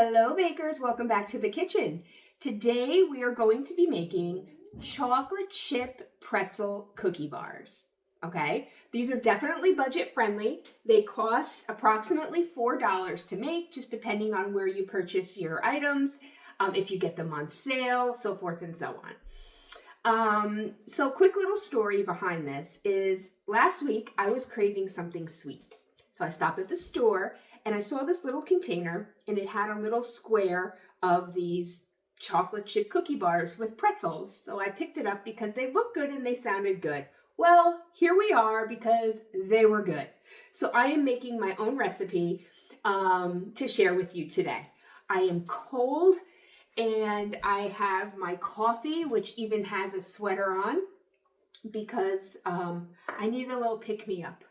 Hello bakers, welcome back to the kitchen. Today we are going to be making chocolate chip pretzel cookie bars. Okay, these are definitely budget friendly. They cost approximately $4 to make, just depending on where you purchase your items, if you get them on sale, so forth and so on. So quick little story behind this is last week I was craving something sweet. So I stopped at the store and I saw this little container and it had a little square of these chocolate chip cookie bars with pretzels. So I picked it up because they looked good and they sounded good. Well, here we are because they were good. So I am making my own recipe to share with you today. I am cold and I have my coffee, which even has a sweater on because I need a little pick-me-up.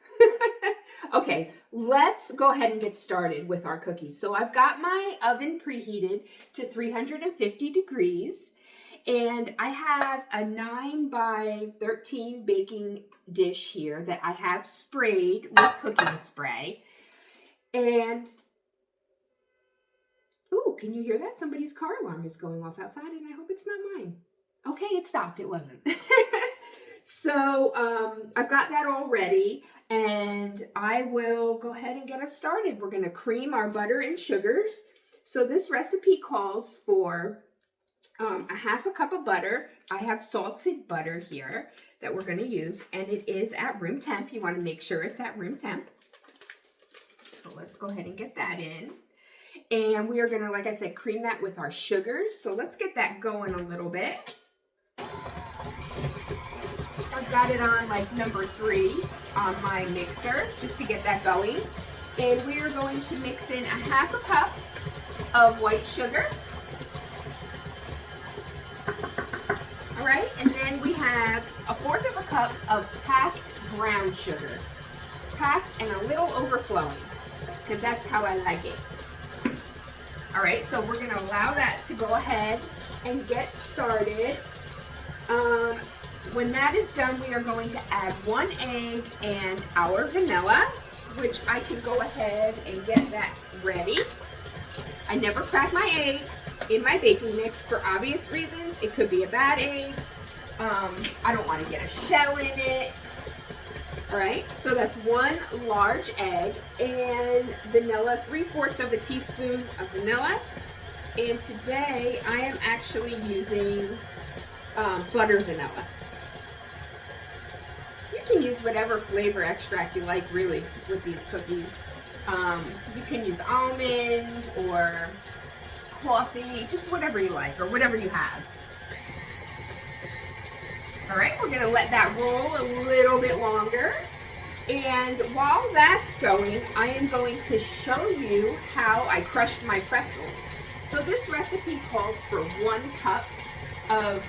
Okay, let's go ahead and get started with our cookies. So I've got my oven preheated to 350 degrees and I have a 9 by 13 baking dish here that I have sprayed with cooking spray. And, ooh, can you hear that? Somebody's car alarm is going off outside and I hope it's not mine. Okay, it stopped, it wasn't. So I've got that all ready and I will go ahead and get us started. We're going to cream our butter and sugars. So this recipe calls for a half a cup of butter. I have salted butter here that we're going to use and it is at room temp. You want to make sure it's at room temp. So let's go ahead and get that in. And we are going to, like I said, cream that with our sugars. So let's get that going a little bit. I've got it on like number 3 on my mixer just to get that going. And we are going to mix in a half a cup of white sugar. All right, and then we have a 1/4 of a cup of packed brown sugar. Packed and a little overflowing because that's how I like it. All right, so we're going to allow that to go ahead and get started. When that is done, we are going to add 1 egg and our vanilla, which I can go ahead and get that ready. I never crack my egg in my baking mix for obvious reasons. It could be a bad egg. I don't want to get a shell in it. All right, so that's 1 large egg and vanilla, 3/4 of a teaspoon of vanilla. And today I am actually using butter vanilla. You can use whatever flavor extract you like, really, with these cookies. You can use almond or coffee, just whatever you like or whatever you have. All right, we're going to let that roll a little bit longer. And while that's going, I am going to show you how I crushed my pretzels. So this recipe calls for 1 cup of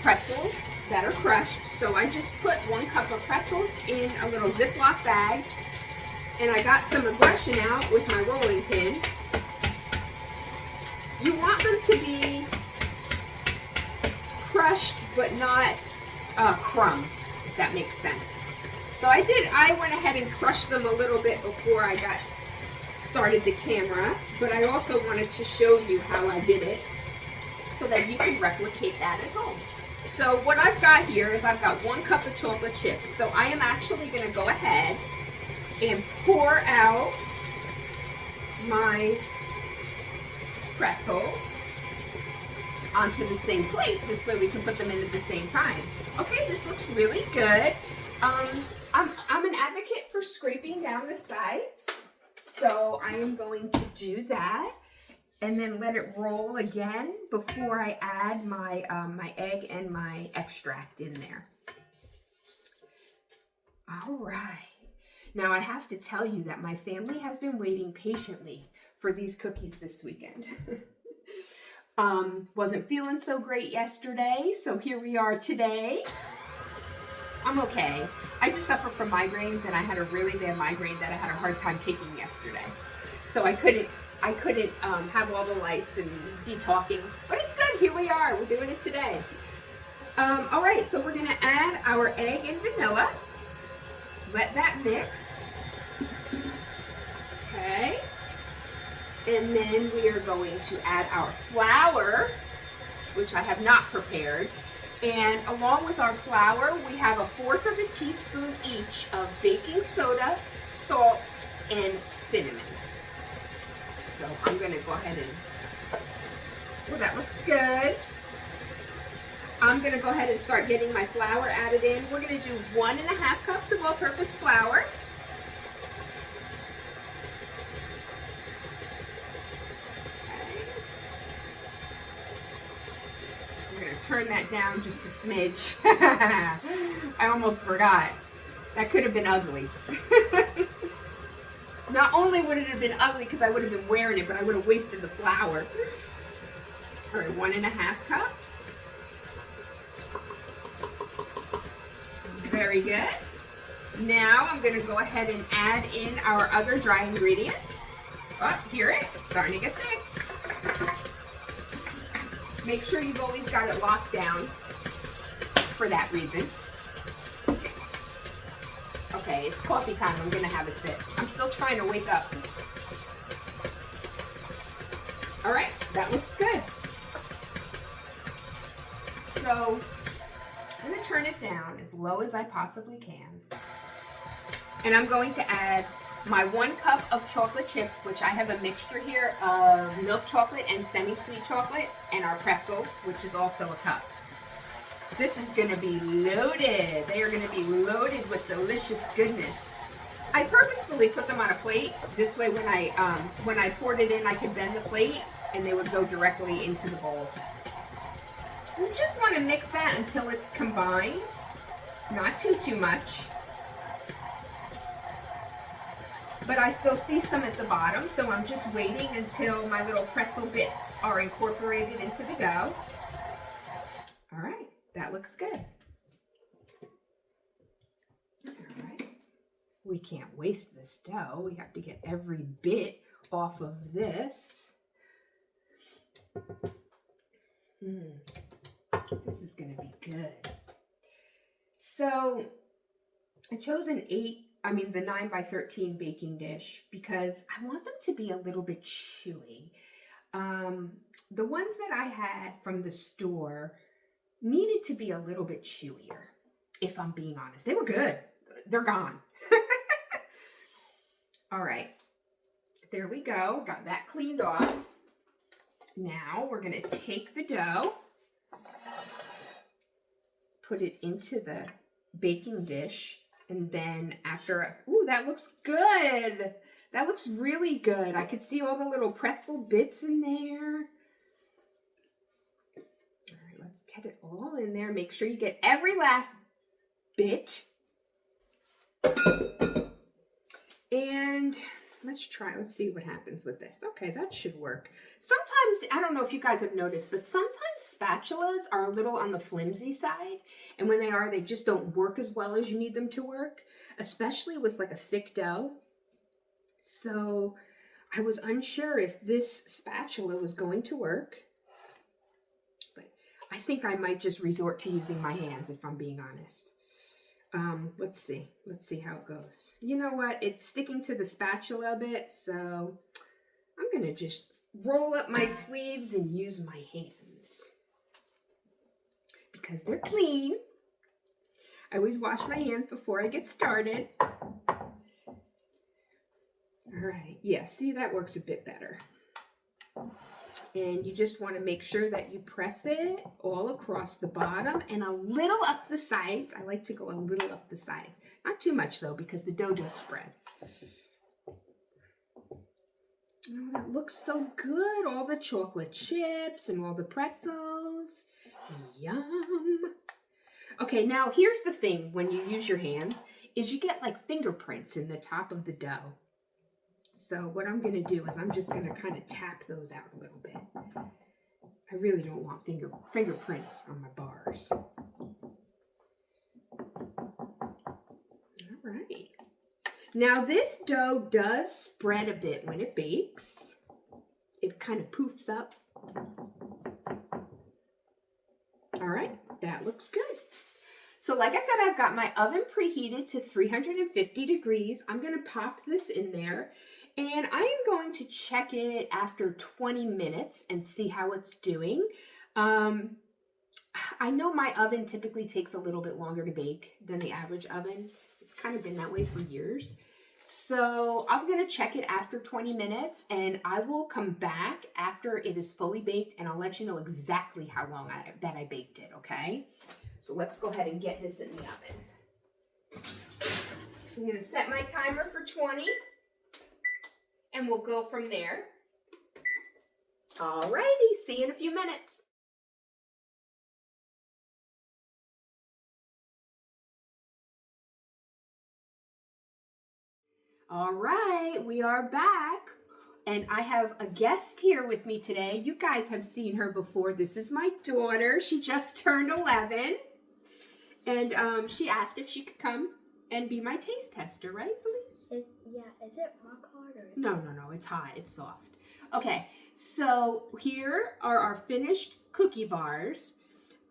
pretzels that are crushed. So I just put 1 cup of pretzels in a little Ziploc bag and I got some aggression out with my rolling pin. You want them to be crushed but not crumbs, if that makes sense. So I went ahead and crushed them a little bit before I got started the camera, but I also wanted to show you how I did it so that you can replicate that at home. So what I've got here is I've got 1 cup of chocolate chips. So I am actually going to go ahead and pour out my pretzels onto the same plate. This way we can put them in at the same time. Okay, this looks really good. I'm an advocate for scraping down the sides. So I am going to do that. And then let it roll again before I add my my egg and my extract in there. All right. Now I have to tell you that my family has been waiting patiently for these cookies this weekend. Wasn't feeling so great yesterday, so here we are today. I'm okay. I just suffer from migraines and I had a really bad migraine that I had a hard time kicking yesterday. So I couldn't have all the lights and be talking, but it's good. Here we are. We're doing it today. All right, so we're going to add our egg and vanilla. Let that mix. Okay. And then we are going to add our flour, which I have not prepared. And along with our flour, we have 1/4 of a teaspoon each of baking soda, salt, and cinnamon. So I'm going to go ahead and, well, that looks good. I'm going to go ahead and start getting my flour added in. We're going to do 1½ cups of all-purpose flour. Turn that down just a smidge. I almost forgot. That could have been ugly. Not only would it have been ugly because I would have been wearing it, but I would have wasted the flour. All right, 1½ cups. Very good. Now I'm going to go ahead and add in our other dry ingredients. Oh, hear it? It's starting to get thick. Make sure you've always got it locked down for that reason. Okay, it's coffee time. I'm going to have a sip. I'm still trying to wake up. All right, that looks good. So I'm going to turn it down as low as I possibly can. And I'm going to add my 1 cup of chocolate chips, which I have a mixture here of milk chocolate and semi-sweet chocolate, and our pretzels, which is also a cup. This is going to be loaded. They are going to be loaded with delicious goodness. I purposefully put them on a plate. This way when I poured it in, I could bend the plate and they would go directly into the bowl. You just want to mix that until it's combined. Not too much. But I still see some at the bottom, so I'm just waiting until my little pretzel bits are incorporated into the dough. All right, that looks good. All right, we can't waste this dough. We have to get every bit off of this. This is gonna be good. So I chose the 9x13 baking dish because I want them to be a little bit chewy. The ones that I had from the store needed to be a little bit chewier, if I'm being honest. They were good. They're gone. All right, there we go. Got that cleaned off. Now we're gonna take the dough, put it into the baking dish, and then after, ooh, that looks good. That looks really good. I could see all the little pretzel bits in there. All right, let's get it all in there. Make sure you get every last bit. And let's see what happens with this. Okay, that should work. Sometimes, I don't know if you guys have noticed, but sometimes spatulas are a little on the flimsy side. And when they are, they just don't work as well as you need them to work, especially with like a thick dough. So I was unsure if this spatula was going to work. But I think I might just resort to using my hands if I'm being honest. Let's see how it goes. You know what? It's sticking to the spatula a bit, so I'm going to just roll up my sleeves and use my hands because they're clean. I always wash my hands before I get started. All right. Yeah, see, that works a bit better. And you just want to make sure that you press it all across the bottom and a little up the sides. I like to go a little up the sides. Not too much, though, because the dough does spread. Oh, that looks so good. All the chocolate chips and all the pretzels. Yum. Okay, now here's the thing when you use your hands is you get like fingerprints in the top of the dough. So what I'm going to do is I'm just going to kind of tap those out a little bit. I really don't want fingerprints on my bars. All right. Now this dough does spread a bit when it bakes. It kind of poofs up. All right, that looks good. So like I said, I've got my oven preheated to 350 degrees. I'm going to pop this in there. And I am going to check it after 20 minutes and see how it's doing. I know my oven typically takes a little bit longer to bake than the average oven. It's kind of been that way for years. So I'm going to check it after 20 minutes and I will come back after it is fully baked and I'll let you know exactly how long that I baked it, okay? So let's go ahead and get this in the oven. I'm going to set my timer for 20 and we'll go from there. Alrighty, see you in a few minutes. All right, we are back. And I have a guest here with me today. You guys have seen her before. This is my daughter. She just turned 11. And she asked if she could come and be my taste tester, right, Felice? Yeah, is it rock hard or? No, it's hot, it's soft. Okay, so here are our finished cookie bars.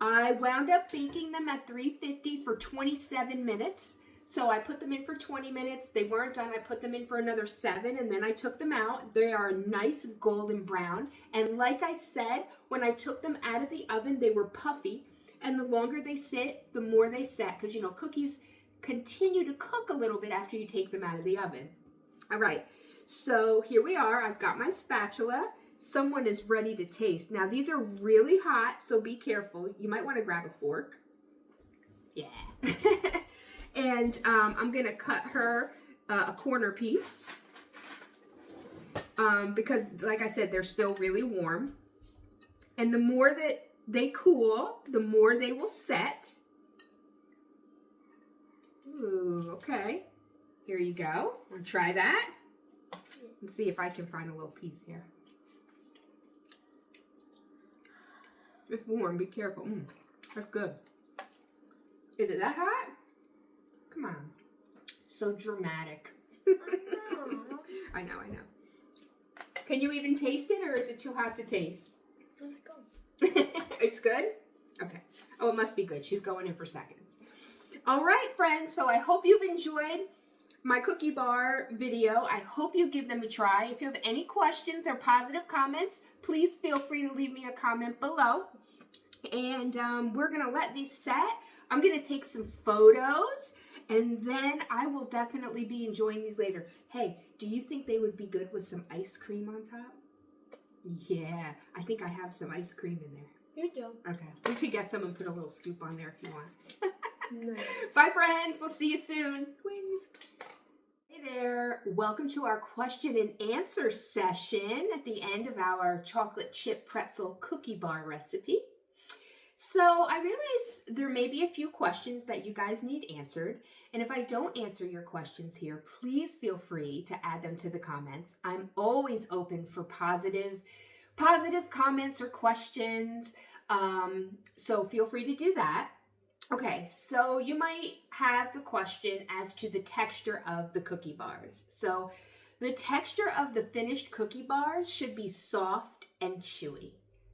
I wound up baking them at 350 for 27 minutes. So I put them in for 20 minutes. They weren't done. I put them in for another 7 and then I took them out. They are nice golden brown. And like I said, when I took them out of the oven, they were puffy. And the longer they sit, the more they set. Because, you know, cookies continue to cook a little bit after you take them out of the oven. All right. So here we are. I've got my spatula. Someone is ready to taste. Now, these are really hot, so be careful. You might want to grab a fork. Yeah. And I'm going to cut her a corner piece because, like I said, they're still really warm. And the more that they cool, the more they will set. Ooh, okay. Here you go. I'll try that. Let's see if I can find a little piece here. It's warm. Be careful. That's good. Is it that hot? Come on. So dramatic. I know. Can you even taste it or is it too hot to taste? It's good? Okay. Oh, it must be good. She's going in for seconds. All right, friends. So I hope you've enjoyed my cookie bar video. I hope you give them a try. If you have any questions or positive comments, please feel free to leave me a comment below. And we're going to let these set. I'm going to take some photos. And then I will definitely be enjoying these later. Hey, do you think they would be good with some ice cream on top? Yeah, I think I have some ice cream in there. You do. Okay, we could get some and put a little scoop on there if you want. No. Bye, friends. We'll see you soon. Hey there. Welcome to our question and answer session at the end of our chocolate chip pretzel cookie bar recipe. So I realize there may be a few questions that you guys need answered. And if I don't answer your questions here, please feel free to add them to the comments. I'm always open for positive comments or questions. So feel free to do that. Okay, so you might have the question as to the texture of the cookie bars. So the texture of the finished cookie bars should be soft and chewy.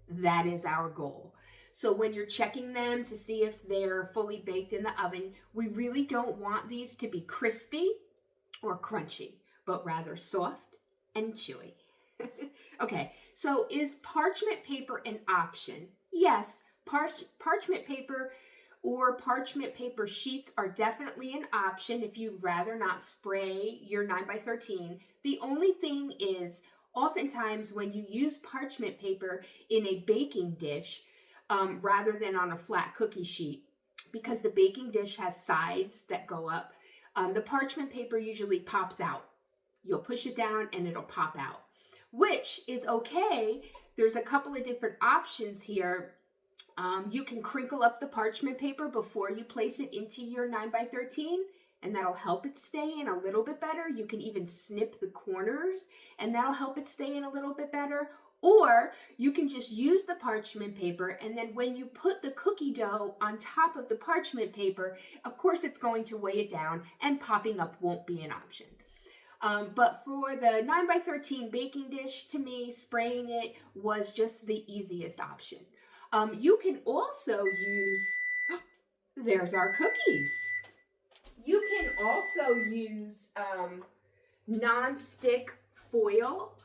That is our goal. So when you're checking them to see if they're fully baked in the oven, we really don't want these to be crispy or crunchy, but rather soft and chewy. Okay, so is parchment paper an option? Yes, parchment paper or parchment paper sheets are definitely an option if you'd rather not spray your 9x13. The only thing is, oftentimes when you use parchment paper in a baking dish, rather than on a flat cookie sheet, because the baking dish has sides that go up, the parchment paper usually pops out. You'll push it down and it'll pop out, which is okay. There's a couple of different options here. You can crinkle up the parchment paper before you place it into your 9x13, and that'll help it stay in a little bit better. You can even snip the corners, and that'll help it stay in a little bit better. Or you can just use the parchment paper, and then when you put the cookie dough on top of the parchment paper, of course it's going to weigh it down, and popping up won't be an option. But for the 9x13 baking dish, to me, spraying it was just the easiest option. You can also use, there's our cookies. You can also use non-stick foil,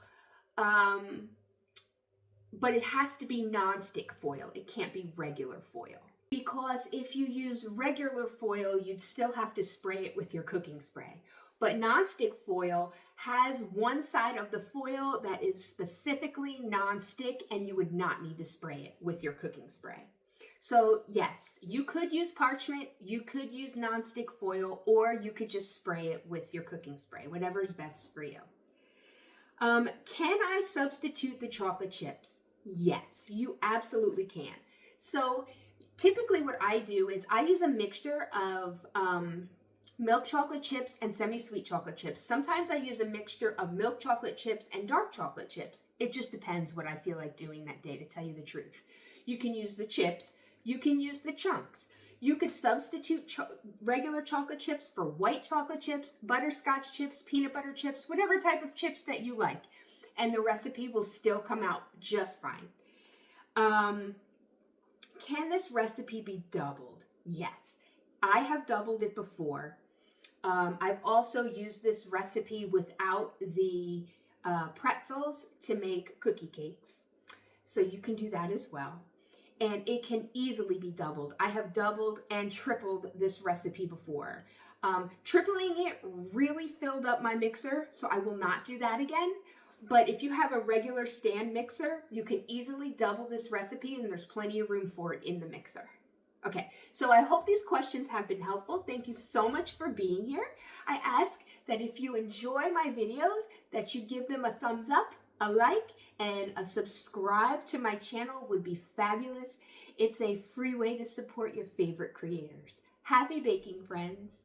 but it has to be non-stick foil. It can't be regular foil. Because if you use regular foil, you'd still have to spray it with your cooking spray. But non-stick foil has one side of the foil that is specifically non-stick, and you would not need to spray it with your cooking spray. So yes, you could use parchment, you could use non-stick foil, or you could just spray it with your cooking spray, whatever is best for you. Can I substitute the chocolate chips? Yes, you absolutely can. So typically what I do is I use a mixture of milk chocolate chips and semi-sweet chocolate chips. Sometimes I use a mixture of milk chocolate chips and dark chocolate chips. It just depends what I feel like doing that day, to tell you the truth. You can use the chips, you can use the chunks. You could substitute regular chocolate chips for white chocolate chips, butterscotch chips, peanut butter chips, whatever type of chips that you like. And the recipe will still come out just fine. Can this recipe be doubled? Yes, I have doubled it before. I've also used this recipe without the pretzels to make cookie cakes. So you can do that as well. And it can easily be doubled. I have doubled and tripled this recipe before. Tripling it really filled up my mixer, so I will not do that again. But if you have a regular stand mixer, you can easily double this recipe, and there's plenty of room for it in the mixer. Okay, so I hope these questions have been helpful. Thank you so much for being here. I ask that if you enjoy my videos, that you give them a thumbs up, a like, and a subscribe to my channel would be fabulous. It's a free way to support your favorite creators. Happy baking, friends.